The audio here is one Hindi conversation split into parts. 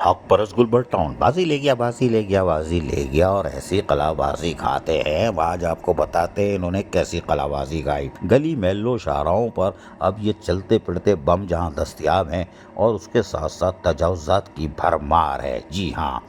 हक परस गुलबर्ग टाउन बाजी ले गया, बाजी ले गया, बाजी ले गया और ऐसी कलाबाजी खाते हैं। आज आपको बताते हैं इन्होंने कैसी कलाबाजी खाई। गली महलों शाहराहों पर अब ये चलते फिरते बम जहां दस्तयाब हैं और उसके साथ साथ तजावुज़ात की भरमार है। जी हाँ,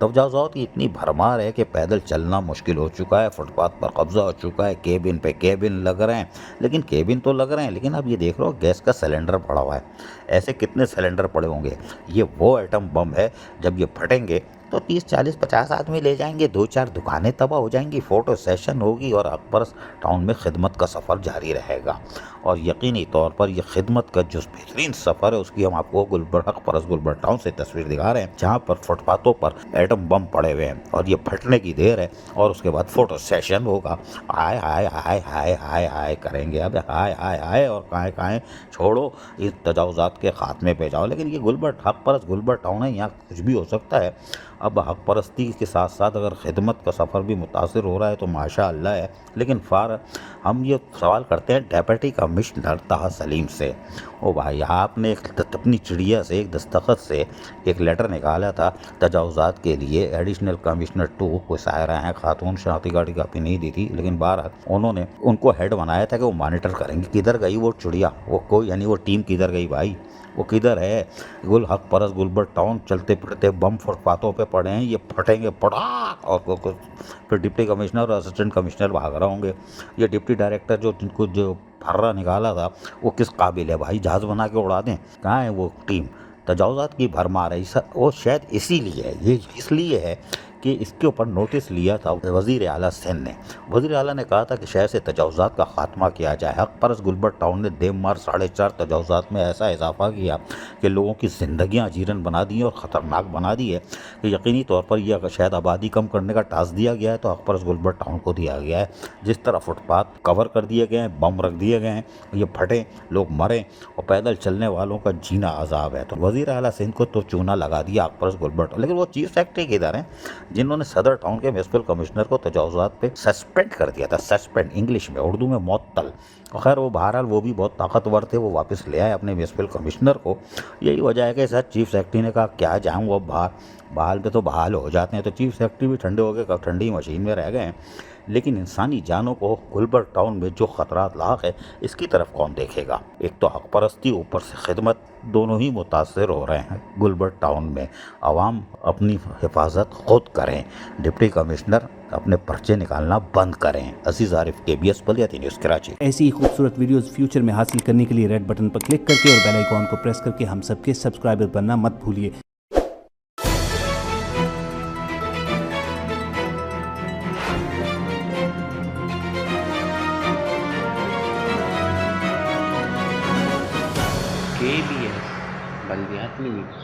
तजावुज़ात की इतनी भरमार है कि पैदल चलना मुश्किल हो चुका है, फुटपाथ पर कब्जा हो चुका है, केबिन पे केबिन लग रहे हैं। लेकिन केबिन तो लग रहे हैं, लेकिन अब ये देख लो गैस का सिलेंडर पड़ा हुआ है। ऐसे कितने सिलेंडर पड़े होंगे। ये वो एटम बम है, जब ये फटेंगे तो 30 40 50 आदमी ले जाएंगे, 2-4 दुकानें तबाह हो जाएंगी, फोटो सेशन होगी और अकबर टाउन में खिदमत का सफ़र जारी रहेगा। और यकीनी तौर पर यह खिदमत का जो बेहतरीन सफ़र है उसकी हम आपको गुलबर्ग टाउन से तस्वीर दिखा रहे हैं, जहाँ पर फुटपाथों पर एटम बम पड़े हुए हैं और ये फटने की देर है और उसके बाद फोटो सेशन होगा। हाय हाय हाय हाय हाय हाय करेंगे। अब हाय हाय हाय और काएँ काएँ छोड़ो, इस तजावुज़ात के खात्मे पे जाओ। लेकिन ये हक परस्त गुलबर्ग टाउन है, यहाँ कुछ भी हो सकता है। अब हक परस्ती के साथ साथ अगर खिदमत का सफ़र भी मुतासिर हो रहा है तो माशा अल्लाह है। लेकिन हम ये सवाल करते हैं डेप्यूटी कमिश्नर ताहा सलीम से, ओ भाई आपने अपनी चिड़िया से एक दस्तखत से एक लेटर निकाला था तजावुज़ात के लिए। एडिशनल कमिश्नर 2 कोई सायरा हैं खातून, शनाख्ती कार्ड की कापी नहीं दी थी, लेकिन बहरहाल उन्होंने उनको हेड बनाया था कि वो मॉनिटर करेंगे किधर गई वो चिड़िया, वो कोई यानी वो टीम किधर गई भाई, वो किधर है। हक परस्त गुलबर्ग टाउन चलते फिरते बम फुटपाथों पे पड़े हैं, ये फटेंगे पड़ाक और फिर डिप्टी कमिश्नर और असिस्टेंट कमिश्नर भाग रहे होंगे। ये डिप्टी डायरेक्टर जो फर्रा निकाला था वो किस काबिल है भाई, जहाज़ बना के उड़ा दें। कहाँ है वो टीम। तजावुज़ात की भरमार है। वो शायद इसीलिए है, ये इसलिए है कि इसके ऊपर नोटिस लिया था वज़ीर आला सिंध ने। वज़ीर आला ने कहा था कि शहर से तजावुज़ात का खात्मा किया जाए। हक परस्त गुलबर्ग टाउन ने देममार 4.5 तजावुज़ात में ऐसा इजाफा किया कि लोगों की ज़िंदगियाँ जीरन बना दी और ख़तरनाक बना दी है कि यकीनी तौर पर यह शायद आबादी कम करने का टास्क दिया गया है तो हक परस्त गुलबर्ग टाउन को दिया गया है। जिस तरह फुटपाथ कवर कर दिए गए हैं, बम रख दिए गए हैं, ये फटें, लोग मरें और पैदल चलने वालों का जीना अजाब है। तो वज़ीर आला सिंध को तो चूना लगा दिया हक परस्त गुलबर्ग। लेकिन वो चीफ सेक्रेटरी किधर हैं जिन्होंने सदर टाउन के म्युनिसिपल कमिश्नर को तजावुज़ात पे सस्पेंड कर दिया था। सस्पेंड इंग्लिश में, उर्दू में मुअत्तल। खैर वो बहरहाल वो भी बहुत ताकतवर थे, वो वापस ले आए अपने म्युनिसिपल कमिश्नर को। यही वजह है कि सर चीफ सेक्रेटरी ने कहा क्या जाऊँ अब बाहर, बहाल पे तो बहाल हो जाते हैं। तो चीफ सेक्रेटरी भी ठंडे हो गए, कब ठंडी मशीन में रह गए हैं। लेकिन इंसानी जानों को गुलबर्ग टाउन में जो ख़तरात लाक है इसकी तरफ कौन देखेगा। एक तो हक परस्ती, ऊपर से खिदमत, दोनों ही मुतासर हो रहे हैं गुलबर्ग टाउन में। आवाम अपनी हिफाजत खुद करें, डिप्टी कमिश्नर अपने पर्चे निकालना बंद करें। अजीज आरिफ, KBS बलियाती न्यूज़ कराची। ऐसी ही खूबसूरत वीडियोस फ्यूचर में हासिल करने के लिए रेड बटन पर क्लिक करके और बेल आइकॉन को प्रेस करके हम सबके सब्सक्राइबर बनना मत भूलिए। KBS बलियाती न्यूज़।